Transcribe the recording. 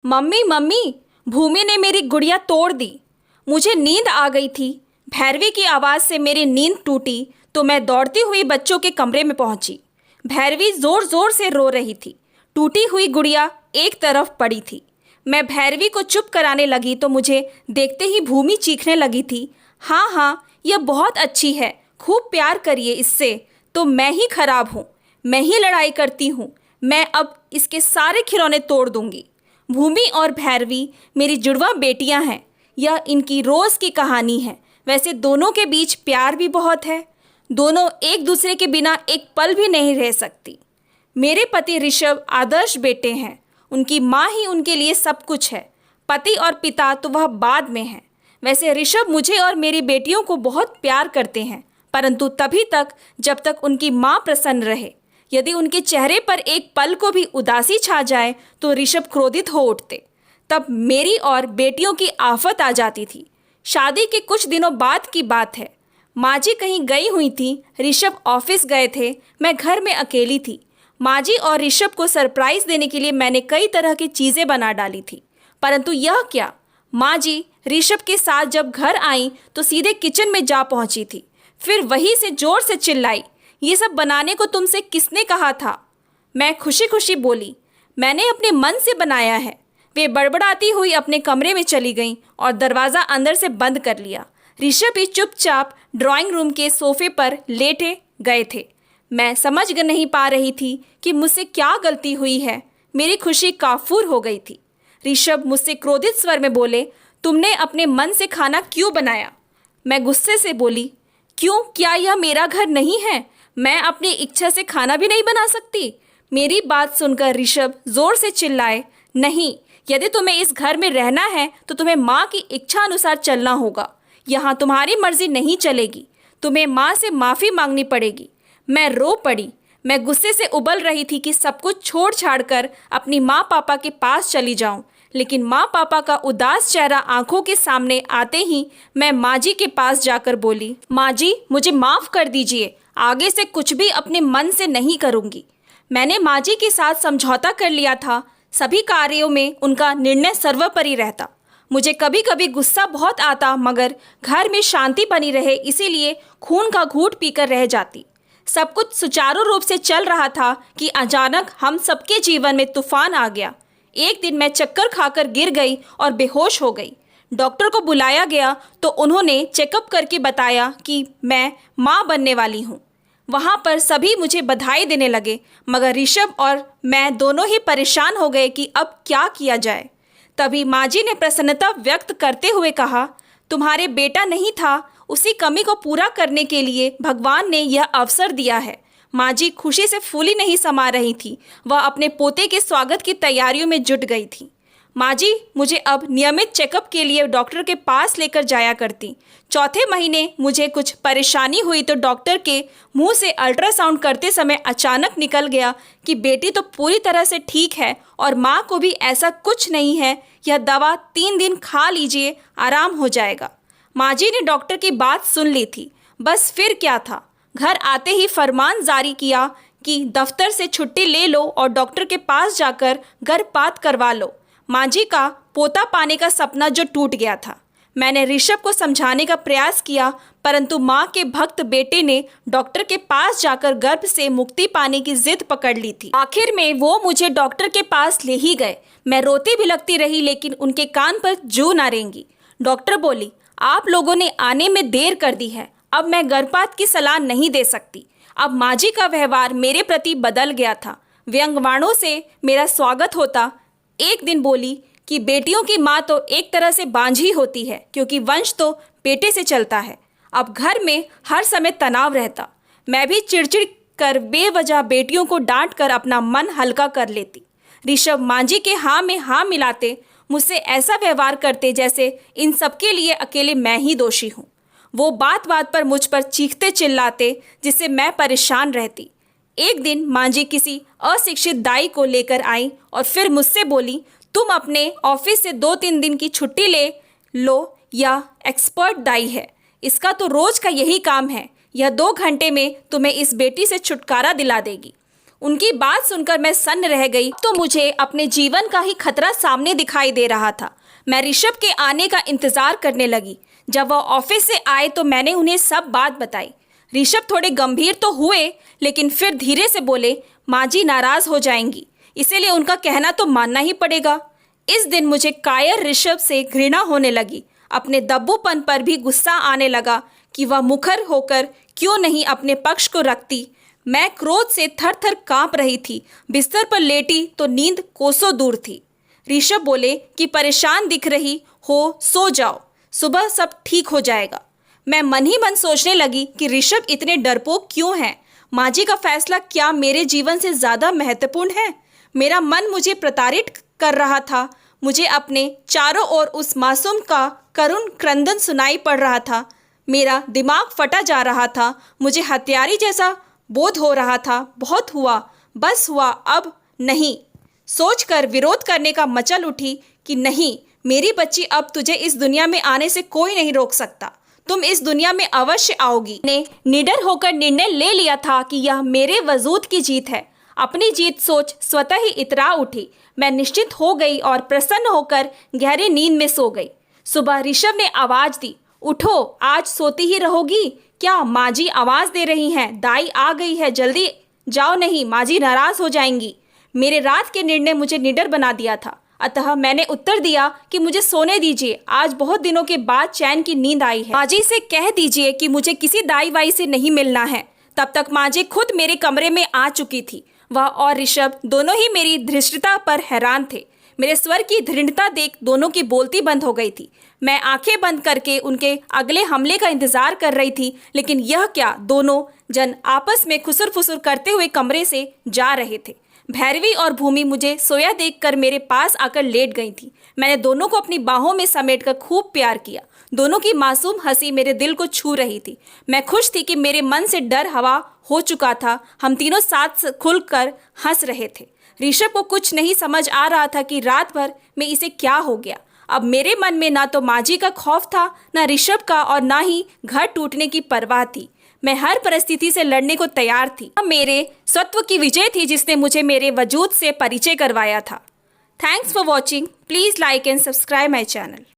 Mummy mummy, भूमि ने मेरी गुड़िया तोड़ दी। मुझे नींद आ गई थी। भैरवी की आवाज़ से मेरी नींद टूटी तो मैं दौड़ती हुई बच्चों के कमरे में पहुंची। भैरवी ज़ोर ज़ोर से रो रही थी। टूटी हुई गुड़िया एक तरफ पड़ी थी। मैं भैरवी को चुप कराने लगी तो मुझे देखते ही भूमि चीखने लगी थी, हाँ हाँ, यह बहुत अच्छी है, खूब प्यार करिए इससे। तो मैं ही खराब हूँ, मैं ही लड़ाई करती हूँ। मैं अब इसके सारे खिलौने तोड़ दूंगी। भूमि और भैरवी मेरी जुड़वा बेटियां हैं। यह इनकी रोज़ की कहानी है। वैसे दोनों के बीच प्यार भी बहुत है। दोनों एक दूसरे के बिना एक पल भी नहीं रह सकती। मेरे पति ऋषभ आदर्श बेटे हैं। उनकी माँ ही उनके लिए सब कुछ है। पति और पिता तो वह बाद में है। वैसे ऋषभ मुझे और मेरी बेटियों को बहुत प्यार करते हैं, परंतु तभी तक जब तक उनकी माँ प्रसन्न रहे। यदि उनके चेहरे पर एक पल को भी उदासी छा जाए तो ऋषभ क्रोधित हो उठते। तब मेरी और बेटियों की आफत आ जाती थी। शादी के कुछ दिनों बाद की बात है। माँ जी कहीं गई हुई थी, ऋषभ ऑफिस गए थे, मैं घर में अकेली थी। माँ जी और ऋषभ को सरप्राइज देने के लिए मैंने कई तरह की चीज़ें बना डाली थी, परंतु यह क्या, माँ जी ऋषभ के साथ जब घर आई तो सीधे किचन में जा पहुंची थी। फिर वहीं से जोर से चिल्लाई, ये सब बनाने को तुमसे किसने कहा था? मैं खुशी खुशी बोली, मैंने अपने मन से बनाया है। वे बड़बड़ाती हुई अपने कमरे में चली गईं और दरवाज़ा अंदर से बंद कर लिया। ऋषभ भी चुपचाप ड्राइंग रूम के सोफे पर लेटे गए थे। मैं समझ नहीं पा रही थी कि मुझसे क्या गलती हुई है। मेरी खुशी काफूर हो गई थी। ऋषभ मुझसे क्रोधित स्वर में बोले, तुमने अपने मन से खाना क्यों बनाया? मैं गुस्से से बोली, क्यों, क्या यह मेरा घर नहीं है? मैं अपनी इच्छा से खाना भी नहीं बना सकती? मेरी बात सुनकर ऋषभ जोर से चिल्लाए, नहीं, यदि तुम्हें इस घर में रहना है तो तुम्हें माँ की इच्छा अनुसार चलना होगा। यहाँ तुम्हारी मर्जी नहीं चलेगी। तुम्हें माँ से माफ़ी मांगनी पड़ेगी। मैं रो पड़ी। मैं गुस्से से उबल रही थी कि सब कुछ छोड़ छाड़ कर अपनी माँ पापा के पास चली जाऊं, लेकिन माँ पापा का उदास चेहरा आंखों के सामने आते ही मैं माँ जी के पास जाकर बोली, माँ जी मुझे माफ़ कर दीजिए, आगे से कुछ भी अपने मन से नहीं करूँगी। मैंने माँ जी के साथ समझौता कर लिया था। सभी कार्यों में उनका निर्णय सर्वोपरि रहता। मुझे कभी कभी गुस्सा बहुत आता, मगर घर में शांति बनी रहे इसीलिए खून का घूंट पीकर रह जाती। सब कुछ सुचारू रूप से चल रहा था कि अचानक हम सबके जीवन में तूफान आ गया। एक दिन मैं चक्कर खाकर गिर गई और बेहोश हो गई। डॉक्टर को बुलाया गया तो उन्होंने चेकअप करके बताया कि मैं माँ बनने वाली हूँ। वहाँ पर सभी मुझे बधाई देने लगे, मगर ऋषभ और मैं दोनों ही परेशान हो गए कि अब क्या किया जाए। तभी माँ जी ने प्रसन्नता व्यक्त करते हुए कहा, तुम्हारे बेटा नहीं था, उसी कमी को पूरा करने के लिए भगवान ने यह अवसर दिया है। माँ जी खुशी से फूली नहीं समा रही थी। वह अपने पोते के स्वागत की तैयारियों में जुट गई थी। माँ जी मुझे अब नियमित चेकअप के लिए डॉक्टर के पास लेकर जाया करती। चौथे महीने मुझे कुछ परेशानी हुई तो डॉक्टर के मुंह से अल्ट्रासाउंड करते समय अचानक निकल गया कि बेटी तो पूरी तरह से ठीक है और माँ को भी ऐसा कुछ नहीं है, यह दवा 3 दिन खा लीजिए, आराम हो जाएगा। माँ जी ने डॉक्टर की बात सुन ली थी। बस फिर क्या था, घर आते ही फरमान जारी किया कि दफ्तर से छुट्टी ले लो और डॉक्टर के पास जाकर गर्भपात करवा लो। माँ जी का पोता पाने का सपना जो टूट गया था। मैंने ऋषभ को समझाने का प्रयास किया, परंतु माँ के भक्त बेटे ने डॉक्टर के पास जाकर गर्भ से मुक्ति पाने की जिद पकड़ ली थी। आखिर में वो मुझे डॉक्टर के पास ले ही गए। मैं रोती भिलकती रही, लेकिन उनके कान पर जू ना रेंगी। डॉक्टर बोली, आप लोगों ने आने में देर कर दी है, अब मैं गर्भपात की सलाह नहीं दे सकती। अब माँ जी का व्यवहार मेरे प्रति बदल गया था। व्यंग्यवाणों से मेरा स्वागत होता। एक दिन बोली कि बेटियों की माँ तो एक तरह से बांझी होती है, क्योंकि वंश तो बेटे से चलता है। अब घर में हर समय तनाव रहता। मैं भी चिड़चिड़ कर बेवजह बेटियों को डांट कर अपना मन हल्का कर लेती। ऋषभ माँ जी के हाँ में हाँ मिलाते, मुझसे ऐसा व्यवहार करते जैसे इन सबके लिए अकेले मैं ही दोषी हूँ। वो बात बात पर मुझ पर चीखते चिल्लाते, जिससे मैं परेशान रहती। एक दिन माँ जी किसी अशिक्षित दाई को लेकर आई और फिर मुझसे बोली, तुम अपने ऑफिस से 2-3 दिन की छुट्टी ले लो, या एक्सपर्ट दाई है, इसका तो रोज का यही काम है। यह 2 घंटे में तुम्हें इस बेटी से छुटकारा दिला देगी। उनकी बात सुनकर मैं सन्न रह गई। तो मुझे अपने जीवन का ही खतरा सामने दिखाई दे रहा था। मैं ऋषभ के आने का इंतजार करने लगी। जब वह ऑफिस से आए तो मैंने उन्हें सब बात बताई। ऋषभ थोड़े गंभीर तो हुए, लेकिन फिर धीरे से बोले, माँ जी नाराज हो जाएंगी, इसीलिए उनका कहना तो मानना ही पड़ेगा। इस दिन मुझे कायर ऋषभ से घृणा होने लगी। अपने दब्बूपन पर भी गुस्सा आने लगा कि वह मुखर होकर क्यों नहीं अपने पक्ष को रखती। मैं क्रोध से थर थर कांप रही थी। बिस्तर पर लेटी तो नींद कोसों दूर थी। ऋषभ बोले कि परेशान दिख रही हो, सो जाओ, सुबह सब ठीक हो जाएगा। मैं मन ही मन सोचने लगी कि ऋषभ इतने डरपोक क्यों हैं? माँ जी का फैसला क्या मेरे जीवन से ज़्यादा महत्वपूर्ण है? मेरा मन मुझे प्रताड़ित कर रहा था। मुझे अपने चारों ओर उस मासूम का करुण क्रंदन सुनाई पड़ रहा था। मेरा दिमाग फटा जा रहा था। मुझे हत्यारी जैसा बोध हो रहा था। बहुत हुआ, बस हुआ, अब नहीं सोचकर विरोध करने का मचल उठी कि नहीं, मेरी बच्ची, अब तुझे इस दुनिया में आने से कोई नहीं रोक सकता। तुम इस दुनिया में अवश्य आओगी। ने निडर होकर निर्णय ले लिया था कि यह मेरे वजूद की जीत है। अपनी जीत सोच स्वतः ही इतरा उठी। मैं निश्चित हो गई और प्रसन्न होकर गहरी नींद में सो गई। सुबह ऋषभ ने आवाज दी, उठो, आज सोती ही रहोगी क्या? माँ जी आवाज दे रही हैं, दाई आ गई है, जल्दी जाओ, नहीं माँ जी नाराज हो जाएंगी। मेरे रात के निर्णय मुझे निडर बना दिया था, अतः मैंने उत्तर दिया कि मुझे सोने दीजिए, आज बहुत दिनों के बाद चैन की नींद आई है। माँ जी से कह दीजिए कि मुझे किसी दाई वाई से नहीं मिलना है। तब तक माँ जी खुद मेरे कमरे में आ चुकी थी। वह और ऋषभ दोनों ही मेरी धृष्टता पर हैरान थे। मेरे स्वर की दृढ़ता देख दोनों की बोलती बंद हो गई थी। मैं आंखें बंद करके उनके अगले हमले का इंतजार कर रही थी, लेकिन यह क्या, दोनों जन आपस में खुसुर फुसुर करते हुए कमरे से जा रहे थे। भैरवी और भूमि मुझे सोया देखकर मेरे पास आकर लेट गई थी। मैंने दोनों को अपनी बाहों में समेटकर खूब प्यार किया। दोनों की मासूम हंसी मेरे दिल को छू रही थी। मैं खुश थी कि मेरे मन से डर हवा हो चुका था। हम तीनों साथ खुलकर हंस रहे थे। ऋषभ को कुछ नहीं समझ आ रहा था कि रात भर में इसे क्या हो गया। अब मेरे मन में ना तो माँ जी का खौफ था, ना ऋषभ का, और ना ही घर टूटने की परवाह थी। मैं हर परिस्थिति से लड़ने को तैयार थी। मेरे सत्व की विजय थी जिसने मुझे मेरे वजूद से परिचय करवाया था। Thanks for watching. Please like and subscribe my channel.